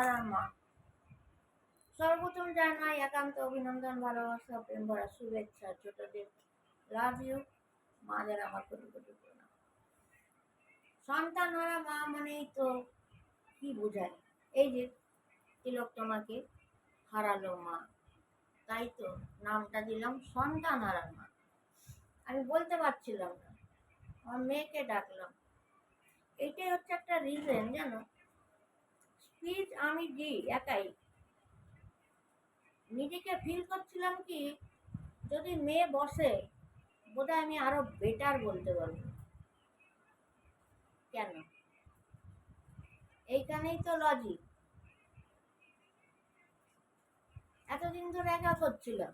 ধারার মা। সর্বপ্রথম জানাই একান্ত অভিনন্দন, ভালোবাসা, প্রেম ভরা শুভেচ্ছা। ছোটদের লাভ ইউ, মাদের আমার কোটি কোটি প্রণাম। সন্তান হারা মা মানেই তো কি বোঝায়? এই যে তিলক তোমাকে হারালো মা, তাই তো নামটা দিলাম সন্তান হারা মা। আমি বলতে পারছিলাম না, আমার মেয়েকে ডাকলাম। এইটাই হচ্ছে একটা রিজন, জানো। স্পিচ আমি দিই একাই, নিজেকে ফিল করছিলাম কি যদি মেয়ে বসে বোধহয় আমি আরো বেটার বলতে পারবো। কেন? এইখানেই তো লজিক। এতদিন ধরে একা করছিলাম,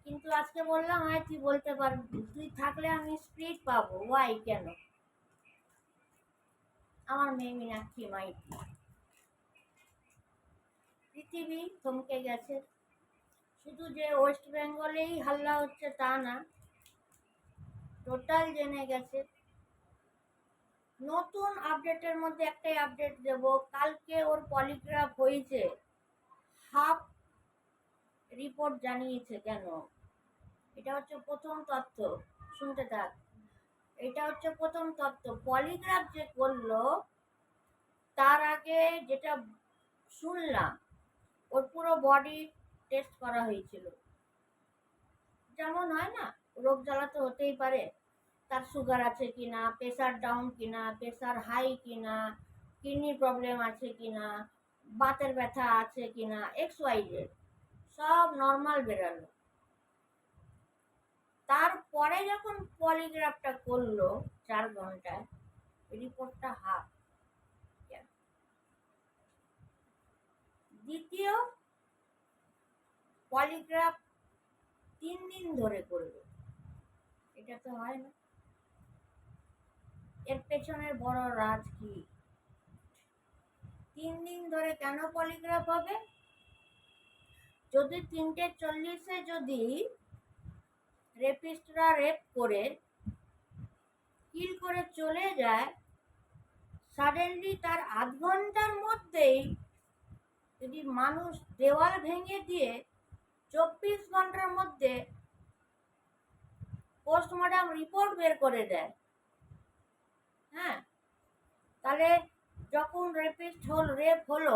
কিন্তু আজকে বললাম হয় তুই বলতে পারবি, তুই থাকলে আমি স্পিড পাবো। ওয়াই? কেন? আমার মেয়ে মীনাক্ষী মাইতি। পৃথিবী থমকে গেছে। শুধু যে ওয়েস্ট বেঙ্গলেই হাল্লা হচ্ছে তা না, টোটাল জেনে গেছে। নতুন আপডেটের মধ্যে একটাই আপডেট দেব, কালকে ওর পলিগ্রাফ হয়েছে, হাফ রিপোর্ট জানিয়েছে। কেন? এটা হচ্ছে প্রথম তথ্য, শুনতে থাক। এটা হচ্ছে প্রথম তথ্য। পলিগ্রাফ যে করলো তার আগে যেটা শুনলাম, ওর পুরো বডি টেস্ট করা হয়েছিল। যেমন হয় না, রোগ জ্বালা তো হতেই পারে, তার সুগার আছে কিনা, প্রেসার ডাউন কিনা, প্রেসার হাই কিনা, কিডনি প্রবলেম আছে কিনা, বাতের ব্যথা আছে কিনা, XYZ সব নর্মাল বেরালো। তারপরে যখন পলিগ্রাফটা করলো 4 ঘন্টায়, রিপোর্টটা হাফ। দ্বিতীয় পলিগ্রাফ 3 দিন ধরে করবে, এটা তো হয় না। এর পেছনের বড় রাজ কি? 3 দিন ধরে কেন পলিগ্রাফ হবে? যদি 3:40 যদি রেপিস্টরা রেপ করে কিল করে চলে যায়, সাডেনলি তার আধ ঘন্টার মধ্যেই যদি মানুষ দেওয়াল ভেঙে দিয়ে 24 ঘন্টার মধ্যে পোস্টমর্টম রিপোর্ট বের করে দেয়, হ্যাঁ, তাহলে যখন রেপ হলো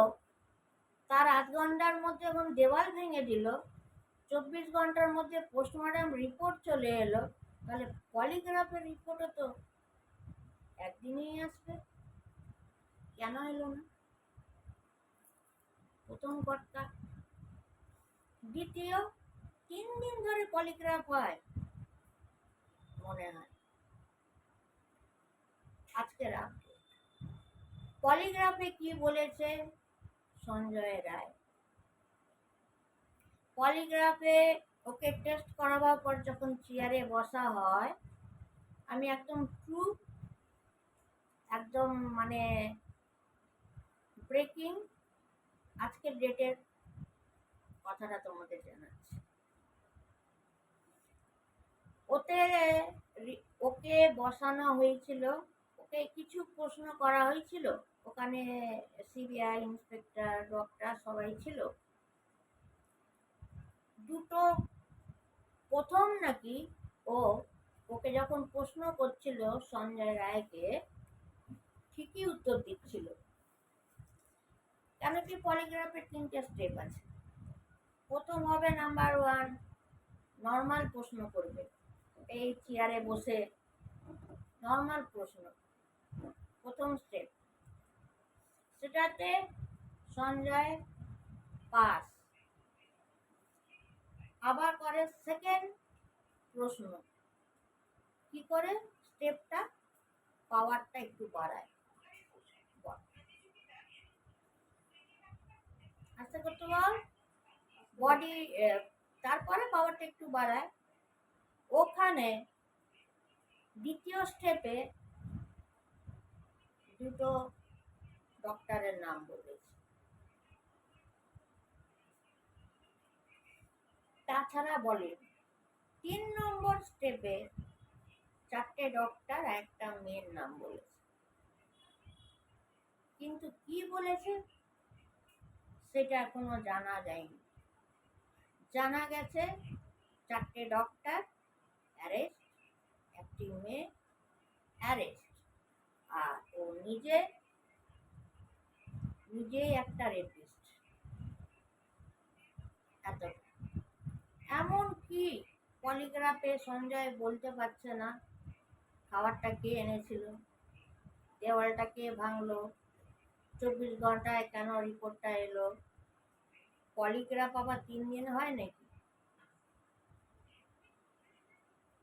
তার আধ ঘন্টার মধ্যে যখন দেওয়াল ভেঙে দিল, 24 ঘন্টার মধ্যে পোস্টমর্টম রিপোর্ট চলে এলো, তাহলে পলিগ্রাফের রিপোর্টও তো একদিনেই আসবে। কেন এলো না? প্রথম কথা। দ্বিতীয়, 3 দিন ধরে পলিগ্রাফ হয় মনে হয়। আজকের আপডেট, পলিগ্রাফে কি বলেছে সঞ্জয় রায়। পলিগ্রাফে ওকে টেস্ট করাবার পর যখন চেয়ারে বসা হয়, আমি একদম ট্রু, একদম মানে ব্রেকিং আজকের ডেটের কথাটা তোমাদের জানাচ্ছি। ওকে বসানো হয়েছিল, ওকে কিছু প্রশ্ন করা হয়েছিল, ওখানে সিবিআই ইন্সপেক্টর, ডক্টর সবাই ছিল। দুটো প্রথম নাকি ওকে যখন প্রশ্ন করছিল সঞ্জয় রায়কে, ঠিকই উত্তর দিচ্ছিল। কেন কি পলিগ্রাফের 3টে স্টেপ আছে। প্রথম হবে নাম্বার 1, নর্মাল প্রশ্ন করবে, এই চেয়ারে বসে নর্মাল প্রশ্ন, প্রথম স্টেপ, সেটাতে সঞ্জয় পাস। আবার করে সেকেন্ড প্রশ্ন, কি করে স্টেপটা পাওয়ারটা একটু বাড়ায়, আস্তে করতে বল, বডি, তারপরে পাওয়ারটা একটু বাড়ায়। ওখানে দ্বিতীয় স্টেপে দুটো ডক্টরের নাম বলেছে। তাছাড়া বলে 3 নম্বর স্টেপে 4টে ডক্টর, একটা মেয়ের নাম বলেছে। কিন্তু কি বলেছে সেটা এখনো জানা যায়নি। জানা গেছে 4টে ডক্টর অ্যারেস্ট, একটি মেয়ে অ্যারেস্ট, আর ও নিজেই একটা রেপিস্ট। এত এমন কি পলিগ্রাফে সঞ্জয় বলতে পারছে না খাবারটা কে এনেছিল, দেওয়ালটা কে ভাঙলো, 24 ঘন্টায় কেন রিপোর্টটা এলো। পলিগ্রাফ আবার 3 দিন হয় নাকি?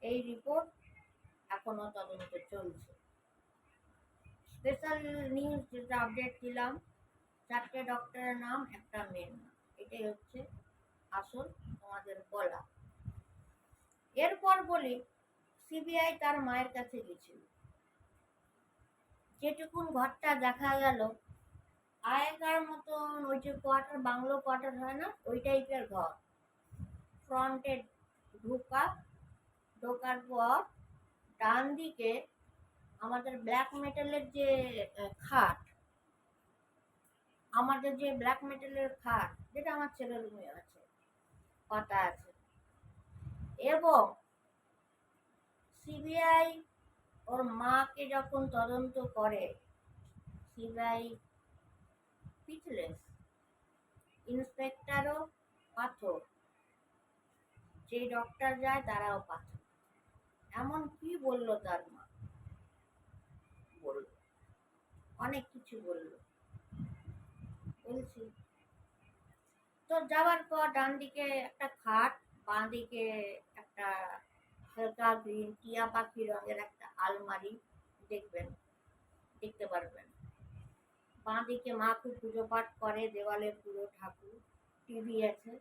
এই রিপোর্ট এখনো তদন্ত চলছে। স্পেশাল নিউজ যেটা আপডেট দিলাম, 4টে ডক্টরের নাম, একটা মেয়ের নাম, এটাই হচ্ছে আসল তোমাদের বলা। এরপর বলি, সিবিআই তার মায়ের কাছে গেছিল। যেটুকুন ঘরটা দেখা গেল, আগেকার মতন ওই যে কোয়ার্টার, বাংলো কোয়ার্টার হয় না, ওই টাইপের ঘর। ফ্রন্টে ঢোকার পর ডান দিকে আমাদের ব্ল্যাক মেটালের যে খাট, যেটা আমার ছেলের রুমে আছে, পাতা আছে। এবং সিবিআই ওর মাকে যখন তদন্ত করে, সিবিআই পিছলেস, ইন্সপেক্টরও পাথর, যে ডক্টর যায় তারাও পাথর। এমন কি বললো তার মা, বলল অনেক কিছু বলছি। তো যাওয়ার পর ডান দিকে একটা খাট, বাঁ দিকে একটা হালকা গ্রিন টিয়া পাখি রঙের একটা আলমারি দেখতে পারবেন। বাঁ দিকে মা খুব পুজো পাঠ করে, দেওয়ালে পুরো ঠাকুর, টিভি আছে,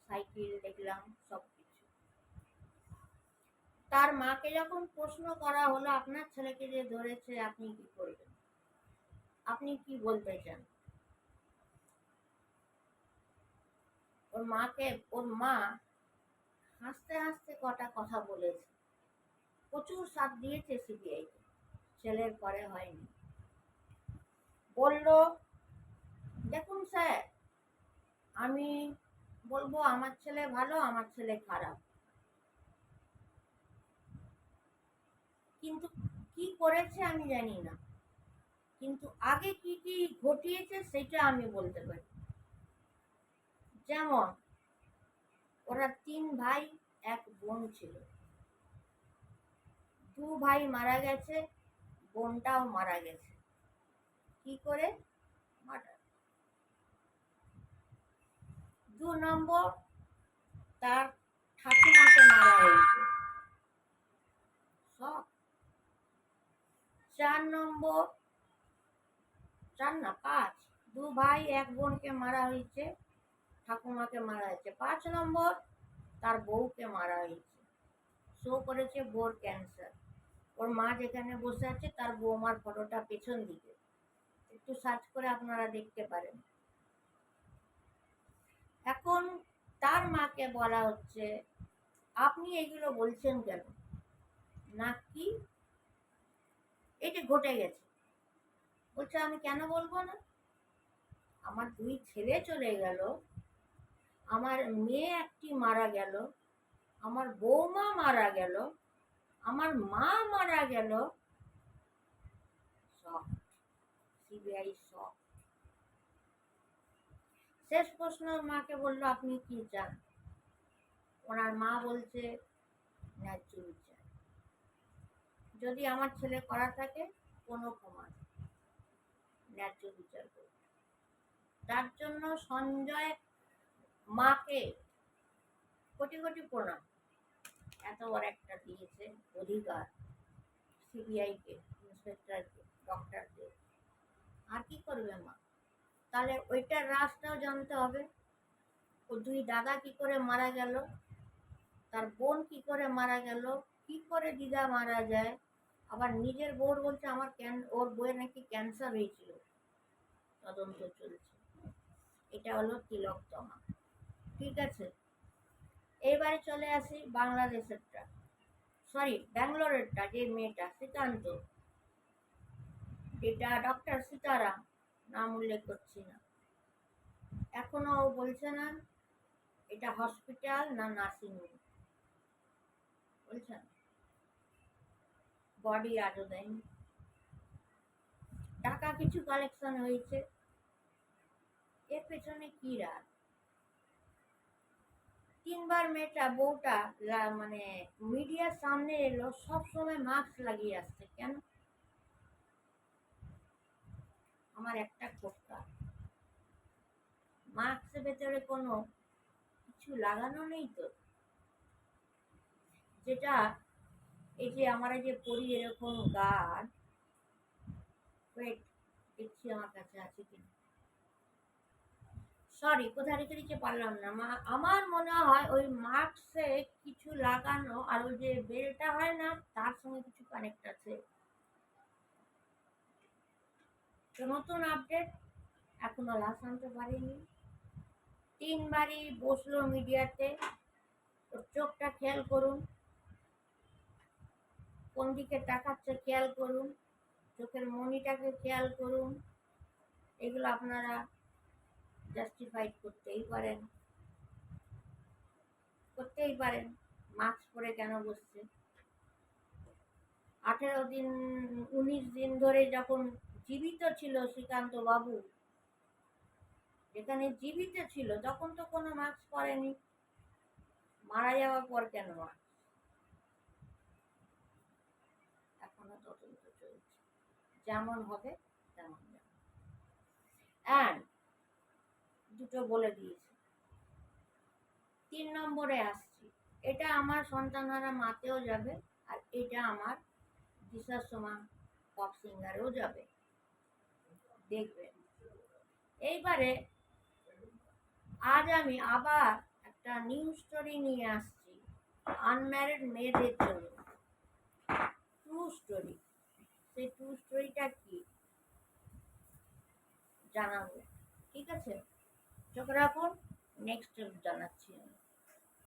সাইকেল দেখলাম, সবকিছু। তার মাকে যখন প্রশ্ন করা হলো, আপনার ছেলেকে যে ধরেছে আপনি কি করবেন, আপনি কি বলতে চান, ওর মা হাসতে হাসতে কটা কথা বলেছে। প্রচুর সাথ দিয়েছে সিবিআই, ছেলের পরে হয়নি। বলল, দেখুন স্যার, আমি বলবো আমার ছেলে ভালো, আমার ছেলে খারাপ, কিন্তু কি করেছে আমি জানি না, কিন্তু আগে কি কি ঘটিয়েছে সেটা আমি বলতে পারি। যেমন ওরা 3 ভাই 1 বোন ছিল, 2 ভাই মারা গেছে, বোনটাও মারা গেছে। কি করে? মার্ডার। 2 নম্বর, তার ঠাকুমাকে মারা হয়েছে, সব। 4 নম্বর, 4 না 5, 2 ভাই 1 বোনকে মারা হয়েছে, ঠাকুমাকে মারা হয়েছে। 5 নম্বর, তার বউকে মারা হয়েছে, শো করেছে বোর ক্যান্সার। ওর মা যেখানে বসে আছে তার বৌমার ফটোটা পেছন দিকে, একটু সার্চ করে আপনারা দেখতে পারেন। এখন তার মাকে বলা হচ্ছে, আপনি এগুলো বলছেন কেন, নাকি এটা ঘটে গেছে। বলছে আমি কেন বলবো না, আমার 2 ছেলে চলে গেল, আমার মেয়ে একটি মারা গেল, আমার বৌমা মারা গেল, আমার মা মারা গেল, সব। সিবিআই সব। শেষ প্রশ্ন মাকে বললো, আপনি কি চান? ওনার মা বলছে, ন্যায্য বিচার, যদি আমার ছেলে করা থাকে কোনো প্রমাণ, ন্যায্য বিচার করবে। তার জন্য সঞ্জয় মাকে কোটি কোটি প্রণাম, এত বড় একটা দিয়েছে অধিকার সিবিআইকে, ইন্সপেক্টরকে, ডক্টরকে। আর কি করবে মা? তাহলে ওইটার রাজটাও জানতে হবে। ও 2 দাদা কি করে মারা গেল, তার বোন কি করে মারা গেল, কি করে দিদা মারা যায়, আবার নিজের বউর বলছে ওর বউয়ের নাকি ক্যান্সার হয়েছিল, তদন্ত চলছে। এটা হলো তিলোত্তমা। ঠিক আছে, এইবারে চলে আসি বাংলাদেশেরটা, ব্যাঙ্গালোরেরটা, যে মেয়েটা শ্রীকান্ত, এটা ডক্টর সীতারাম, নাম উল্লেখ করছি না, এখনো ও বলছে না এটা হসপিটাল না নার্সিং হোম, বলছেন বডি আজও দেয়নি। টাকা কিছু কালেকশন হয়েছে, এর পেছনে কি রাজ? 3বার মেয়েটা বউটা মানে মিডিয়ার সামনে এলো, সব সময় মাস্ক লাগিয়ে আসছে কেন? আমার একটা খোঁচা, মাস্কের ভেতরে কোনো কিছু লাগানো নেই তো, যেটা এই যে আমার এই যে পরি এরকম গার্ড, ওয়েট দেখছি আমার কাছে আছে কিনা, সরি কোথায় রেখে দিতে পারলাম না। আমার মনে হয় ওই মাস্কে কিছু লাগানো, আর ওই যে বেলটা হয় না তার সঙ্গে কিছু কানেক্ট আছে। তো নতুন আপডেট, এখনো লাশ আনতে পারিনি। 3বারই বসলো মিডিয়াতে, ওর চোখটা খেয়াল করুন, কোন দিকে তাকাচ্ছে খেয়াল করুন, চোখের মনিটাকে খেয়াল করুন। এগুলো আপনারা জাস্টিফাইড করতেই পারেন। মাস্ক পরে কেন বসছে? 18 দিন 19 দিন ধরে যখন জীবিত ছিল শ্রীকান্ত বাবু, যেখানে জীবিত ছিল তখন তো কোনো মাস্ক পরেনি, মারা যাওয়ার পর কেন মাস্ক? এখনো তদন্ত চলছে, যেমন হবে তেমন যাবে। অ্যান্ড দুটো বলে দিয়েছে, 3 নম্বরে আসছি, এটা আমার সন্তানহারা মাতেও যাবে, আর এটা আমার দিশার সময় পপ সিঙ্গারেও যাবে, দেখবেন। এইবারে আজ আমি আবার একটা নিউজ স্টোরি নিয়ে আসছি, আনম্যারিড মেয়েদের জন্য ট্রু স্টোরি। সেই ট্রু স্টোরিটা কি জানাবো, ঠিক আছে? চোখ রাখুন, নেক্সট জানাচ্ছি আমি।